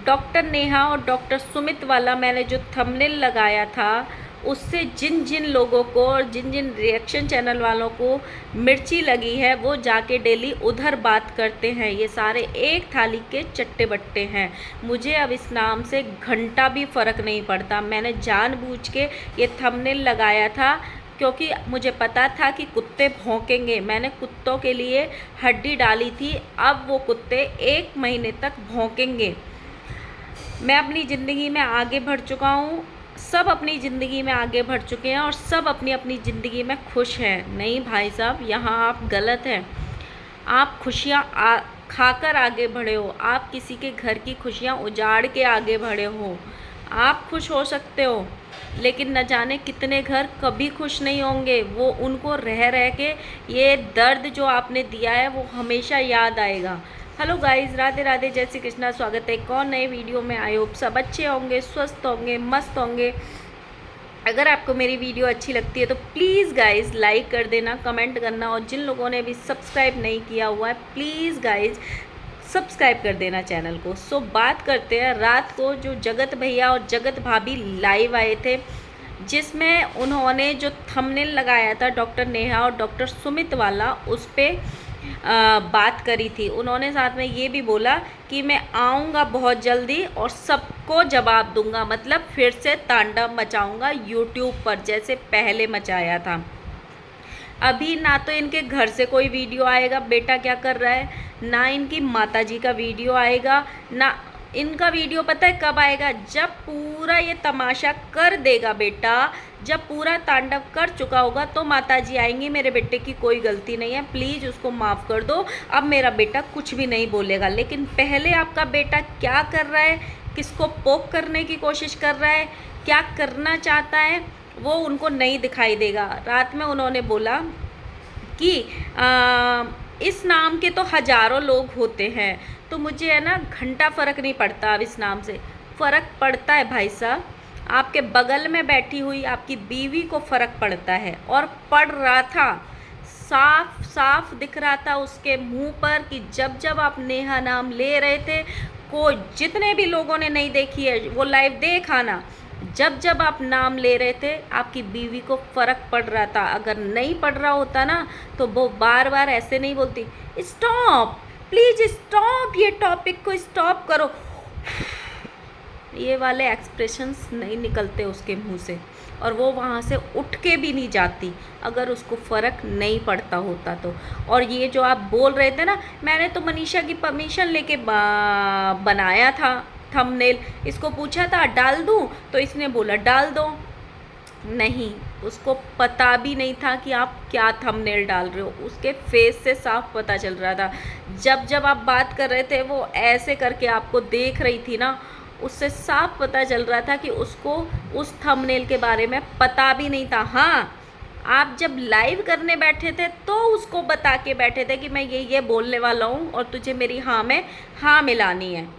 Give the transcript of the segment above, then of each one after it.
Doctor Neha और doctor Sumit वाला मैंने जो थंबनेल लगाया था, उससे जिन जिन लोगों को और जिन जिन रिएक्शन चैनल वालों को मिर्ची लगी है, वो जाके डेली उधर बात करते हैं। ये सारे एक थाली के चट्टे बट्टे हैं। मुझे अब इस नाम से घंटा भी फ़र्क नहीं पड़ता। मैंने जानबूझ के ये थंबनेल लगाया था क्योंकि मुझे पता था कि कुत्ते भौंकेंगे। मैंने कुत्तों के लिए हड्डी डाली थी, अब वो कुत्ते 1 महीने तक भौंकेंगे। मैं अपनी ज़िंदगी में आगे बढ़ चुका हूँ, सब अपनी ज़िंदगी में आगे बढ़ चुके हैं और सब अपनी अपनी ज़िंदगी में खुश हैं। नहीं भाई साहब, यहाँ आप गलत हैं। आप खुशियाँ खाकर आगे बढ़े हो, आप किसी के घर की खुशियाँ उजाड़ के आगे बढ़े हो। आप खुश हो सकते हो, लेकिन न जाने कितने घर कभी खुश नहीं होंगे। वो उनको रह रह के ये दर्द जो आपने दिया है वो हमेशा याद आएगा। हेलो गाइस, राधे राधे, जय श्री कृष्णा। स्वागत है एक और नए वीडियो में। आई होप सब अच्छे होंगे, स्वस्थ होंगे, मस्त होंगे। अगर आपको मेरी वीडियो अच्छी लगती है तो प्लीज़ गाइस लाइक कर देना, कमेंट करना, और जिन लोगों ने अभी सब्सक्राइब नहीं किया हुआ है प्लीज़ गाइस सब्सक्राइब कर देना चैनल को। सो बात करते हैं, रात को जो जगत भैया और जगत भाभी लाइव आए थे, जिसमें उन्होंने जो थंबनेल लगाया था डॉक्टर नेहा और डॉक्टर सुमित वाला, उस पर बात करी थी। उन्होंने साथ में ये भी बोला कि मैं आऊँगा बहुत जल्दी और सबको जवाब दूंगा, मतलब फिर से तांडव मचाऊंगा यूट्यूब पर जैसे पहले मचाया था। अभी ना तो इनके घर से कोई वीडियो आएगा बेटा क्या कर रहा है, ना इनकी माताजी का वीडियो आएगा, ना इनका वीडियो पता है कब आएगा, जब पूरा ये तमाशा कर देगा बेटा, जब पूरा तांडव कर चुका होगा तो माताजी आएंगी, मेरे बेटे की कोई गलती नहीं है, प्लीज़ उसको माफ़ कर दो, अब मेरा बेटा कुछ भी नहीं बोलेगा। लेकिन पहले आपका बेटा क्या कर रहा है, किसको पोक करने की कोशिश कर रहा है, क्या करना चाहता है, वो उनको नहीं दिखाई देगा। रात में उन्होंने बोला कि इस नाम के तो हज़ारों लोग होते हैं, तो मुझे है ना घंटा फ़र्क नहीं पड़ता। अब इस नाम से फ़र्क पड़ता है भाई साहब, आपके बगल में बैठी हुई आपकी बीवी को फ़र्क पड़ता है, और पड़ रहा था, साफ साफ दिख रहा था उसके मुंह पर कि जब जब आप नेहा नाम ले रहे थे, को जितने भी लोगों ने नहीं देखी है वो लाइव देखा ना, जब जब आप नाम ले रहे थे आपकी बीवी को फ़र्क पड़ रहा था। अगर नहीं पड़ रहा होता ना तो वो बार बार ऐसे नहीं बोलती, स्टॉप प्लीज़ स्टॉप, ये टॉपिक को स्टॉप करो, ये वाले एक्सप्रेशंस नहीं निकलते उसके मुंह से, और वो वहाँ से उठ के भी नहीं जाती अगर उसको फ़र्क नहीं पड़ता होता तो। और ये जो आप बोल रहे थे ना, मैंने तो मनीषा की परमिशन लेके बनाया था थंबनेल, इसको पूछा था डाल दूँ, तो इसने बोला डाल दो। नहीं, उसको पता भी नहीं था कि आप क्या थंबनेल डाल रहे हो, उसके फेस से साफ पता चल रहा था। जब जब आप बात कर रहे थे वो ऐसे करके आपको देख रही थी ना, उससे साफ पता चल रहा था कि उसको उस थंबनेल के बारे में पता भी नहीं था। हाँ, आप जब लाइव करने बैठे थे तो उसको बता के बैठे थे कि मैं ये बोलने वाला हूँ और तुझे मेरी हाँ में हाँ मिलानी है।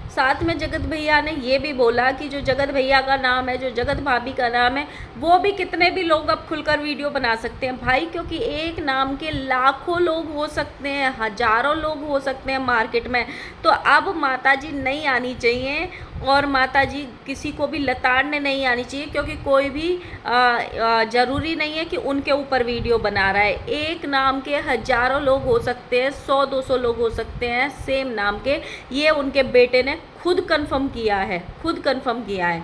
साथ में जगत भैया ने ये भी बोला कि जो जगत भैया का नाम है, जो जगत भाभी का नाम है, वो भी कितने भी लोग अब खुलकर वीडियो बना सकते हैं भाई, क्योंकि एक नाम के लाखों लोग हो सकते हैं, हज़ारों लोग हो सकते हैं मार्केट में। तो अब माताजी नहीं आनी चाहिए, और माताजी किसी को भी लताड़ने नहीं आनी चाहिए, क्योंकि कोई भी ज़रूरी नहीं है कि उनके ऊपर वीडियो बना रहा है। एक नाम के हज़ारों लोग हो सकते हैं, 100-200 लोग हो सकते हैं सेम नाम के। ये उनके बेटे ने खुद कंफर्म किया है, खुद कंफर्म किया है।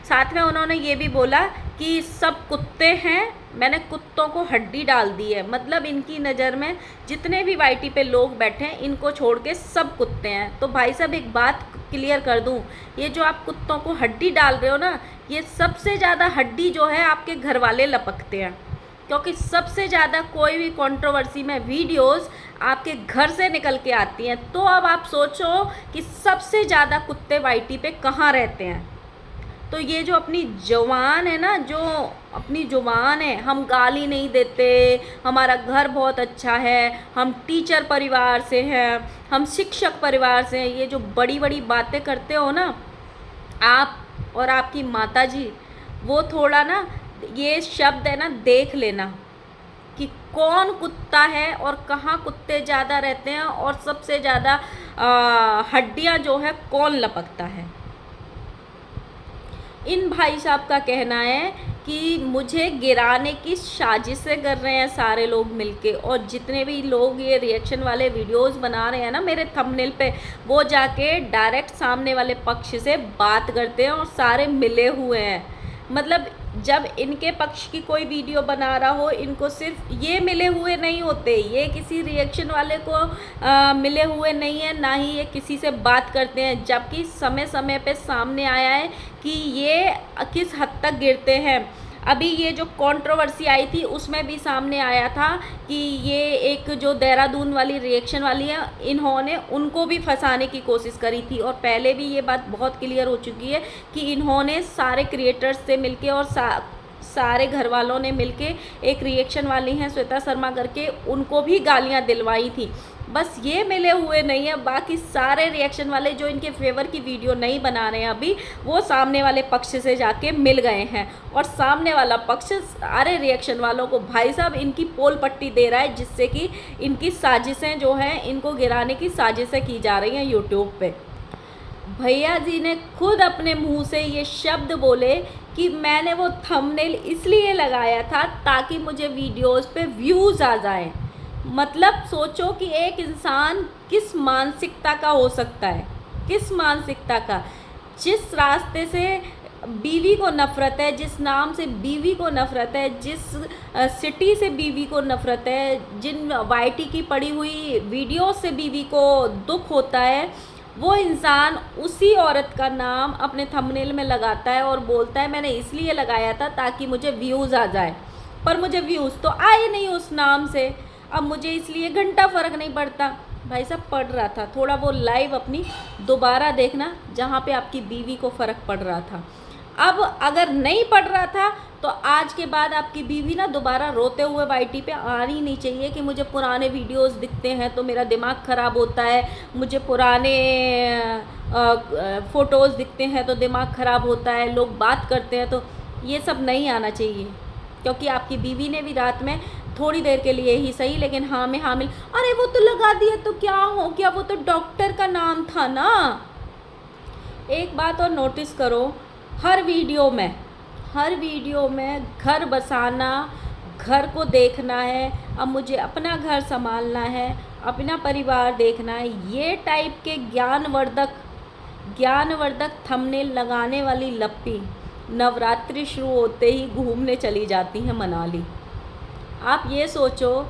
साथ में उन्होंने ये भी बोला कि सब कुत्ते हैं, मैंने कुत्तों को हड्डी डाल दी है, मतलब इनकी नज़र में जितने भी वाईटी पे लोग बैठे हैं इनको छोड़ के सब कुत्ते हैं। तो भाई साहब एक बात क्लियर कर दूं, ये जो आप कुत्तों को हड्डी डाल रहे हो ना, ये सबसे ज़्यादा हड्डी जो है आपके घर वाले लपकते हैं, क्योंकि सबसे ज़्यादा कोई भी कंट्रोवर्सी में वीडियोस आपके घर से निकल के आती हैं। तो अब आप सोचो कि सबसे ज़्यादा कुत्ते वाईटी पे कहाँ रहते हैं। तो ये जो अपनी ज़ुबान है ना, जो अपनी ज़ुबान है, हम गाली नहीं देते, हमारा घर बहुत अच्छा है, हम टीचर परिवार से हैं, हम शिक्षक परिवार से हैं, ये जो बड़ी बड़ी बातें करते हो ना आप और आपकी माताजी, वो थोड़ा ना ये शब्द है ना देख लेना कि कौन कुत्ता है और कहाँ कुत्ते ज़्यादा रहते हैं, और सबसे ज़्यादा हड्डियां जो है कौन लपकता है। इन भाई साहब का कहना है कि मुझे गिराने की साजिशें कर रहे हैं सारे लोग मिलके, और जितने भी लोग ये रिएक्शन वाले वीडियोस बना रहे हैं ना मेरे थंबनेल पे, वो जाके डायरेक्ट सामने वाले पक्ष से बात करते हैं और सारे मिले हुए हैं। मतलब जब इनके पक्ष की कोई वीडियो बना रहा हो, इनको सिर्फ ये मिले हुए नहीं होते, ये किसी रिएक्शन वाले को मिले हुए नहीं है, ना ही ये किसी से बात करते हैं। जबकि समय समय पे सामने आया है कि ये किस हद तक गिरते हैं। अभी ये जो कंट्रोवर्सी आई थी उसमें भी सामने आया था कि ये एक जो देहरादून वाली रिएक्शन वाली है, इन्होंने उनको भी फंसाने की कोशिश करी थी। और पहले भी ये बात बहुत क्लियर हो चुकी है कि इन्होंने सारे क्रिएटर्स से मिलके और सारे घर वालों ने मिलके एक रिएक्शन वाली हैं श्वेता शर्मा करके, उनको भी गालियां दिलवाई थी। बस ये मिले हुए नहीं है, बाकी सारे रिएक्शन वाले जो इनके फेवर की वीडियो नहीं बना रहे हैं अभी, वो सामने वाले पक्ष से जाके मिल गए हैं। और सामने वाला पक्ष सारे रिएक्शन वालों को भाई साहब इनकी पोल पट्टी दे रहा है, जिससे कि इनकी साजिशें जो हैं, इनको गिराने की साजिशें की जा रही हैं यूट्यूब पे। भैया जी ने खुद अपने मुंह से ये शब्द बोले कि मैंने वो थंबनेल इसलिए लगाया था ताकि मुझे वीडियोस पे व्यूज़ आ जाएं। मतलब सोचो कि एक इंसान किस मानसिकता का हो सकता है, किस मानसिकता का, जिस रास्ते से बीवी को नफ़रत है, जिस नाम से बीवी को नफ़रत है, जिस सिटी से बीवी को नफ़रत है, जिन वाईटी की पड़ी हुई वीडियो से बीवी को दुख होता है, वो इंसान उसी औरत का नाम अपने थंबनेल में लगाता है और बोलता है मैंने इसलिए लगाया था ताकि मुझे व्यूज़ आ जाए। पर मुझे व्यूज़ तो आए नहीं उस नाम से, अब मुझे इसलिए घंटा फ़र्क नहीं पड़ता। भाई साहब पड़ रहा था, थोड़ा वो लाइव अपनी दोबारा देखना जहाँ पे आपकी बीवी को फ़र्क पड़ रहा था। अब अगर नहीं पड़ रहा था तो आज के बाद आपकी बीवी ना दोबारा रोते हुए वाईटी पे आनी नहीं चाहिए कि मुझे पुराने वीडियोस दिखते हैं तो मेरा दिमाग ख़राब होता है, मुझे पुराने फ़ोटोज़ दिखते हैं तो दिमाग ख़राब होता है, लोग बात करते हैं, तो ये सब नहीं आना चाहिए। क्योंकि आपकी बीवी ने भी रात में थोड़ी देर के लिए ही सही, लेकिन हाँ में हाँ मिल, अरे वो तो लगा दिया तो क्या हो गया, वो तो डॉक्टर का नाम था ना। एक बात और नोटिस करो, हर वीडियो में घर बसाना, घर को देखना है, अब मुझे अपना घर संभालना है, अपना परिवार देखना है, ये टाइप के ज्ञानवर्धक थंबनेल लगाने वाली लप्पी नवरात्रि शुरू होते ही घूमने चली जाती हैं मनाली। आप ये सोचो,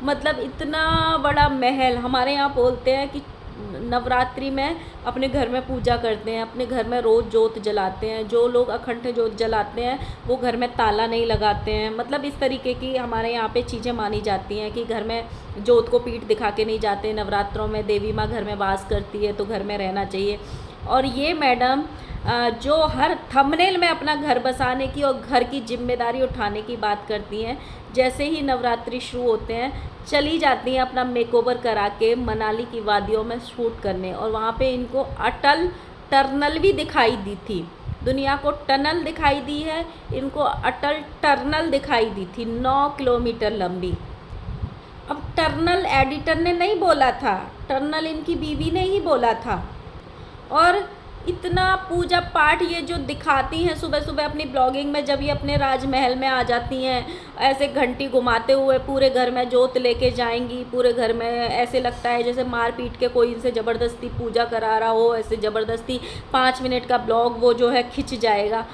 मतलब इतना बड़ा महल, हमारे यहाँ बोलते हैं कि नवरात्रि में अपने घर में पूजा करते हैं, अपने घर में रोज़ जोत जलाते हैं, जो लोग अखंड जोत जलाते हैं वो घर में ताला नहीं लगाते हैं। मतलब इस तरीके की हमारे यहाँ पे चीज़ें मानी जाती हैं कि घर में जोत को पीठ दिखा के नहीं जाते। नवरात्रों में देवी माँ घर में वास करती है तो घर में रहना चाहिए। और ये मैडम जो हर थंबनेल में अपना घर बसाने की और घर की जिम्मेदारी उठाने की बात करती हैं, जैसे ही नवरात्रि शुरू होते हैं चली जाती हैं अपना मेकओवर करा के मनाली की वादियों में शूट करने। और वहाँ पे इनको अटल टनल भी दिखाई दी थी, दुनिया को टनल दिखाई दी है, इनको अटल टनल दिखाई दी थी 9 किलोमीटर लंबी। अब टनल एडिटर ने नहीं बोला था, टनल इनकी बीवी ने ही बोला था। और इतना पूजा पाठ ये जो दिखाती हैं सुबह सुबह अपनी ब्लॉगिंग में, जब ये अपने राजमहल में आ जाती हैं ऐसे घंटी घुमाते हुए पूरे घर में जोत लेके जाएंगी, पूरे घर में ऐसे लगता है जैसे मार पीट के कोई इनसे ज़बरदस्ती पूजा करा रहा हो, ऐसे ज़बरदस्ती 5 मिनट का ब्लॉग वो जो है खिंच जाएगा।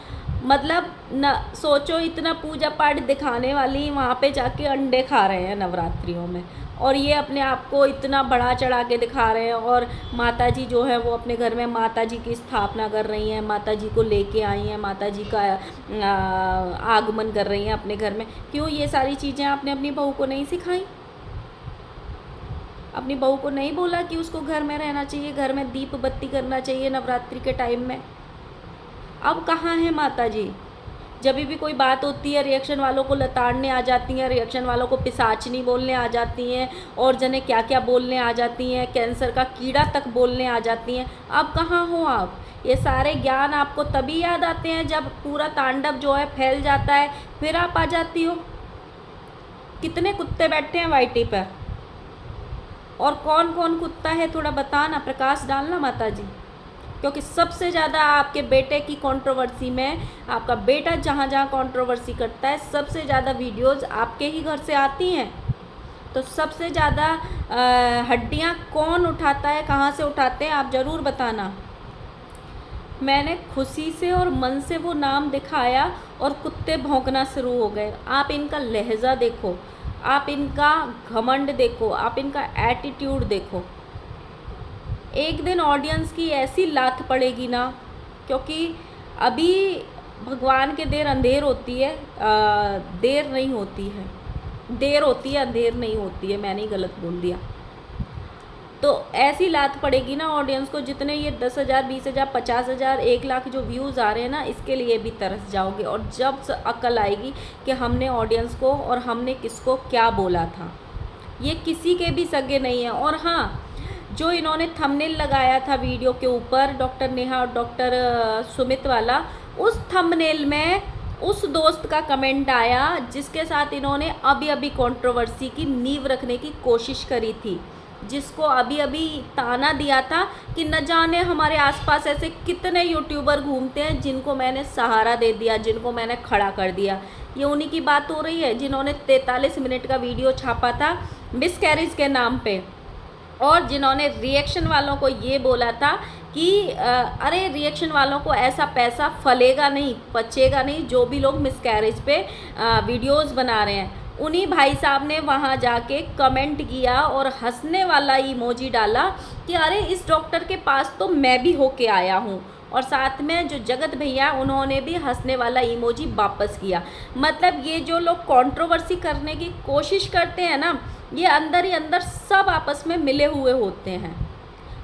मतलब न सोचो, इतना पूजा पाठ दिखाने वाली वहाँ पे जाके अंडे खा रहे हैं नवरात्रियों में, और ये अपने आप को इतना बड़ा चढ़ा के दिखा रहे हैं। और माता जी जो है वो अपने घर में माता जी की स्थापना कर रही हैं, माता जी को लेके आई हैं, माता जी का आगमन कर रही हैं अपने घर में। क्यों ये सारी चीज़ें आपने अपनी बहू को नहीं सिखाई? अपनी बहू को नहीं बोला कि उसको घर में रहना चाहिए, घर में दीप बत्ती करना चाहिए नवरात्रि के टाइम में? अब कहाँ है माता जी? जब भी कोई बात होती है रिएक्शन वालों को लताड़ने आ जाती हैं, रिएक्शन वालों को पिशाचनी बोलने आ जाती हैं, और जने क्या क्या बोलने आ जाती हैं, कैंसर का कीड़ा तक बोलने आ जाती हैं। अब कहाँ हो आप? ये सारे ज्ञान आपको तभी याद आते हैं जब पूरा तांडव जो है फैल जाता है, फिर आप आ जाती हो। कितने कुत्ते बैठे हैं वाईटी पर, और कौन कौन कुत्ता है थोड़ा बताना, प्रकाश डालना माता जी, क्योंकि सबसे ज़्यादा आपके बेटे की कंट्रोवर्सी में, आपका बेटा जहाँ जहाँ कंट्रोवर्सी करता है सबसे ज़्यादा वीडियोस आपके ही घर से आती हैं। तो सबसे ज़्यादा हड्डियाँ कौन उठाता है, कहाँ से उठाते हैं, आप ज़रूर बताना। मैंने खुशी से और मन से वो नाम दिखाया और कुत्ते भौंकना शुरू हो गए। आप इनका लहजा देखो, आप इनका घमंड देखो, आप इनका एटीट्यूड देखो। एक दिन ऑडियंस की ऐसी लात पड़ेगी ना, क्योंकि अभी भगवान के देर अंधेर होती है, देर नहीं होती है, देर होती है अंधेर नहीं होती है, मैंने ही गलत बोल दिया। तो ऐसी लात पड़ेगी ना ऑडियंस को, जितने ये 10,000, 20,000, 50,000, 1 लाख जो व्यूज़ आ रहे हैं ना, इसके लिए भी तरस जाओगे। और जब अकल आएगी कि हमने ऑडियंस को और हमने किसको क्या बोला था, ये किसी के भी सगे नहीं है। और हाँ, जो इन्होंने थंबनेल लगाया था वीडियो के ऊपर, डॉक्टर नेहा और डॉक्टर सुमित वाला, उस थंबनेल में उस दोस्त का कमेंट आया जिसके साथ इन्होंने अभी अभी कंट्रोवर्सी की नींव रखने की कोशिश करी थी, जिसको अभी अभी ताना दिया था कि न जाने हमारे आसपास ऐसे कितने यूट्यूबर घूमते हैं जिनको मैंने सहारा दे दिया, जिनको मैंने खड़ा कर दिया। ये उन्हीं की बात हो रही है जिन्होंने 43 मिनट का वीडियो छापा था मिसकैरेज के नाम पे, और जिन्होंने रिएक्शन वालों को ये बोला था कि अरे रिएक्शन वालों को ऐसा पैसा फलेगा नहीं, पचेगा नहीं, जो भी लोग मिसकैरेज पे वीडियोस बना रहे हैं। उन्हीं भाई साहब ने वहाँ जाके कमेंट किया और हंसने वाला इमोजी डाला कि अरे इस डॉक्टर के पास तो मैं भी होके आया हूँ, और साथ में जो जगत भैया उन्होंने भी हंसने वाला इमोजी वापस किया। मतलब ये जो लोग कंट्रोवर्सी करने की कोशिश करते हैं ना, ये अंदर ही अंदर सब आपस में मिले हुए होते हैं।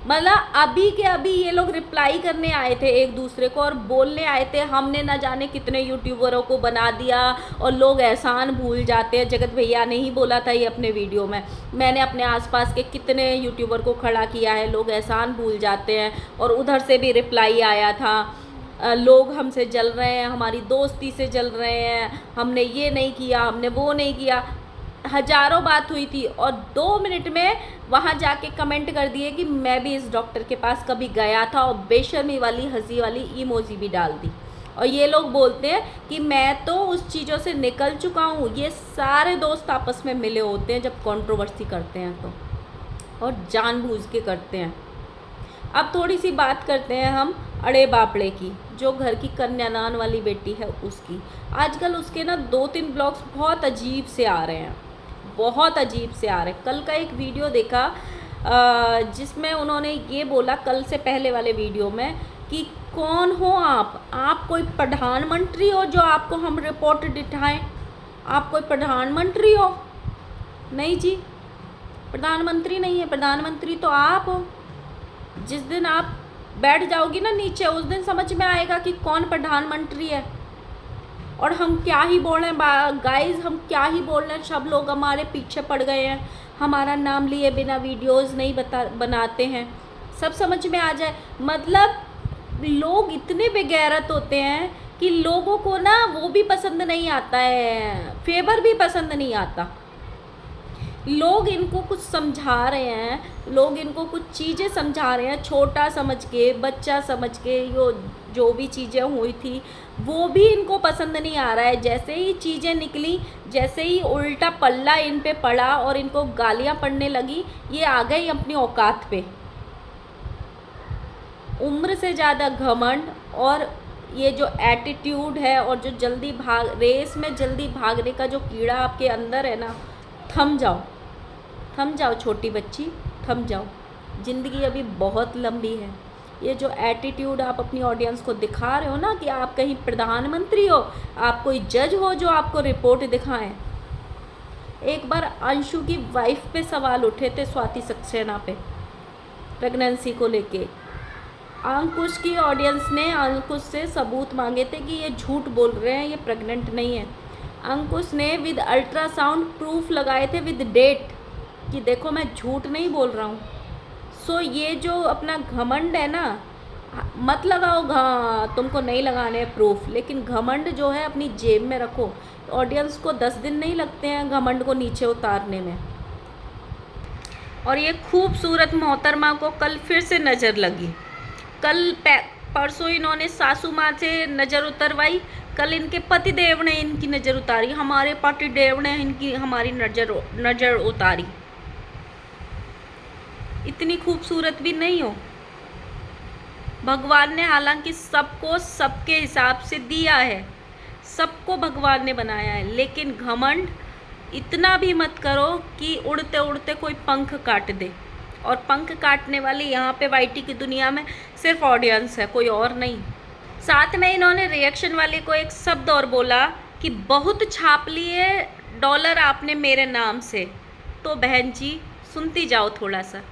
मतलब अभी के अभी ये लोग रिप्लाई करने आए थे एक दूसरे को और बोलने आए थे हमने न जाने कितने यूट्यूबरों को बना दिया, और लोग एहसान भूल जाते हैं। जगत भैया ने ही बोला था ये अपने वीडियो में, मैंने अपने आसपास के कितने यूट्यूबर को खड़ा किया है, लोग एहसान भूल जाते हैं। और उधर से भी रिप्लाई आया था, लोग हमसे जल रहे हैं, हमारी दोस्ती से जल रहे हैं, हमने ये नहीं किया, हमने वो नहीं किया, हजारों बात हुई थी। और 2 मिनट में वहाँ जाके कमेंट कर दिए कि मैं भी इस डॉक्टर के पास कभी गया था, और बेशर्मी वाली हंसी वाली इमोजी भी डाल दी। और ये लोग बोलते हैं कि मैं तो उस चीज़ों से निकल चुका हूँ। ये सारे दोस्त आपस में मिले होते हैं जब कंट्रोवर्सी करते हैं तो, और जानबूझ के करते हैं। अब थोड़ी सी बात करते हैं हम अड़े बापड़े की, जो घर की कन्यादान वाली बेटी है उसकी। आजकल उसके ना 2-3 ब्लॉग्स बहुत अजीब से आ रहे हैं, बहुत अजीब से आ रहे हैं। कल का एक वीडियो देखा जिसमें उन्होंने ये बोला, कल से पहले वाले वीडियो में, कि कौन हो आप कोई प्रधानमंत्री हो जो आपको हम रिपोर्ट दिखाएं? आप कोई प्रधानमंत्री हो? नहीं जी, प्रधानमंत्री नहीं है, प्रधानमंत्री तो आप हो। जिस दिन आप बैठ जाओगी ना नीचे, उस दिन समझ में आएगा कि कौन प्रधानमंत्री है। और हम क्या ही बोल रहे हैं गाइस, हम क्या ही बोल रहे हैं, सब लोग हमारे पीछे पड़ गए हैं, हमारा नाम लिए बिना वीडियोस नहीं बनाते हैं, सब समझ में आ जाए। मतलब लोग इतने बेगैरत होते हैं कि लोगों को ना वो भी पसंद नहीं आता है, फेवर भी पसंद नहीं आता। लोग इनको कुछ समझा रहे हैं, लोग इनको कुछ चीज़ें समझा रहे हैं, छोटा समझ के, बच्चा समझ के, जो भी चीज़ें हुई थी वो भी इनको पसंद नहीं आ रहा है। जैसे ही चीज़ें निकली, जैसे ही उल्टा पल्ला इन पे पड़ा और इनको गालियां पड़ने लगी, ये आ गई अपनी औकात पे। उम्र से ज़्यादा घमंड, और ये जो एटीट्यूड है, और जो रेस में जल्दी भागने का जो कीड़ा आपके अंदर है ना, थम जाओ, थम जाओ छोटी बच्ची, थम जाओ। ज़िंदगी अभी बहुत लंबी है। ये जो एटीट्यूड आप अपनी ऑडियंस को दिखा रहे हो ना कि आप कहीं प्रधानमंत्री हो, आप कोई जज हो जो आपको रिपोर्ट दिखाएं। एक बार अंशु की वाइफ पे सवाल उठे थे स्वाति सक्सेना पे, प्रेगनेंसी को लेके। अंकुश की ऑडियंस ने अंकुश से सबूत मांगे थे कि ये झूठ बोल रहे हैं, ये प्रेग्नेंट नहीं है। अंकुश ने विद अल्ट्रासाउंड प्रूफ लगाए थे विद डेट कि देखो मैं झूठ नहीं बोल रहा हूँ। सो ये जो अपना घमंड है ना, मत लगाओ, तुमको नहीं लगाने प्रूफ, लेकिन घमंड जो है अपनी जेब में रखो। ऑडियंस को 10 दिन नहीं लगते हैं घमंड को नीचे उतारने में। और ये खूबसूरत मोहतरमा को कल फिर से नज़र लगी। कल परसों इन्होंने सासू माँ से नज़र उतरवाई, कल इनके पति देव ने इनकी नज़र उतारी, हमारे पति देव ने इनकी हमारी नज़र उतारी। इतनी खूबसूरत भी नहीं हो। भगवान ने हालांकि सबको सबके हिसाब से दिया है, सबको भगवान ने बनाया है, लेकिन घमंड इतना भी मत करो कि उड़ते उड़ते कोई पंख काट दे। और पंख काटने वाली यहाँ पे वाईटी की दुनिया में सिर्फ ऑडियंस है, कोई और नहीं। साथ में इन्होंने रिएक्शन वाले को एक शब्द और बोला कि बहुत छाप लिए डॉलर आपने मेरे नाम से। तो बहन जी सुनती जाओ थोड़ा सा,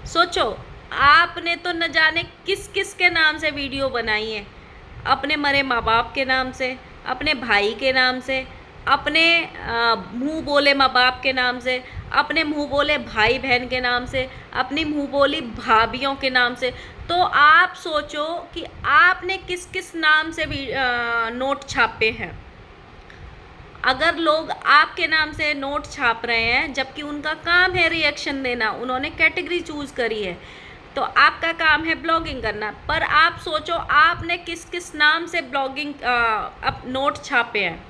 सोचो आपने तो न जाने किस किस के नाम से वीडियो बनाई है, अपने मरे माँ बाप के नाम से, अपने भाई के नाम से, अपने मुंह बोले माँ बाप के नाम से, अपने मुंह बोले भाई बहन के नाम से, अपनी मुंह बोली भाभियों के नाम से। तो आप सोचो कि आपने किस किस नाम से भी नोट छापे हैं। अगर लोग आपके नाम से नोट छाप रहे हैं जबकि उनका काम है रिएक्शन देना, उन्होंने कैटेगरी चूज करी है, तो आपका काम है ब्लॉगिंग करना, पर आप सोचो आपने किस किस नाम से ब्लॉगिंग नोट छापे हैं,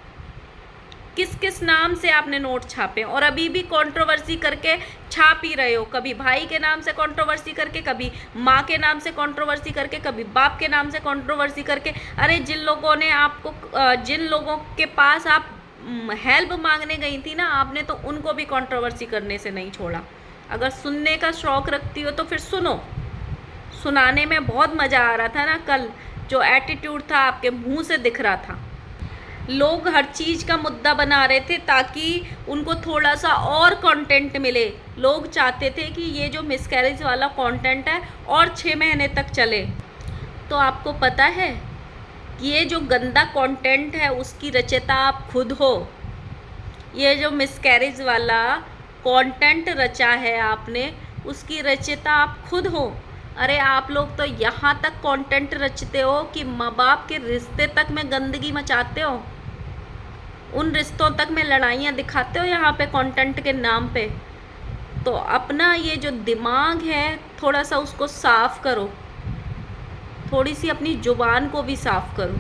किस किस नाम से आपने नोट छापे, और अभी भी कंट्रोवर्सी करके छाप ही रहे हो। कभी भाई के नाम से कंट्रोवर्सी करके, कभी माँ के नाम से कंट्रोवर्सी करके, कभी बाप के नाम से कंट्रोवर्सी करके। अरे जिन लोगों ने आपको, जिन लोगों के पास आप हेल्प मांगने गई थी ना, आपने तो उनको भी कंट्रोवर्सी करने से नहीं छोड़ा। अगर सुनने का शौक़ रखती हो तो फिर सुनो। सुनाने में बहुत मज़ा आ रहा था ना कल, जो एटीट्यूड था आपके मुंह से दिख रहा था। लोग हर चीज़ का मुद्दा बना रहे थे ताकि उनको थोड़ा सा और कंटेंट मिले। लोग चाहते थे कि ये जो मिसकैरेज वाला कंटेंट है और 6 महीने तक चले। तो आपको पता है ये जो गंदा कंटेंट है उसकी रचयिता आप खुद हो। ये जो मिसकैरेज वाला कंटेंट रचा है आपने, उसकी रचयिता आप खुद हो। अरे आप लोग तो यहाँ तक कंटेंट रचते हो कि माँ बाप के रिश्ते तक में गंदगी मचाते हो, उन रिश्तों तक में लड़ाइयाँ दिखाते हो यहाँ पे कंटेंट के नाम पे। तो अपना ये जो दिमाग है थोड़ा सा उसको साफ़ करो, थोड़ी सी अपनी ज़ुबान को भी साफ़ करो।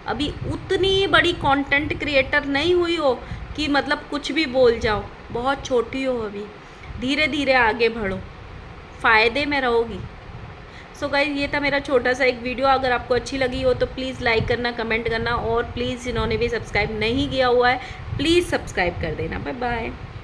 अभी उतनी बड़ी कंटेंट क्रिएटर नहीं हुई हो कि मतलब कुछ भी बोल जाओ, बहुत छोटी हो अभी। धीरे धीरे आगे बढ़ो, फ़ायदे में रहोगी। सो गाइस ये था मेरा छोटा सा एक वीडियो। अगर आपको अच्छी लगी हो तो प्लीज़ लाइक करना, कमेंट करना, और प्लीज़ जिन्होंने भी सब्सक्राइब नहीं किया हुआ है प्लीज़ सब्सक्राइब कर देना। Bye bye.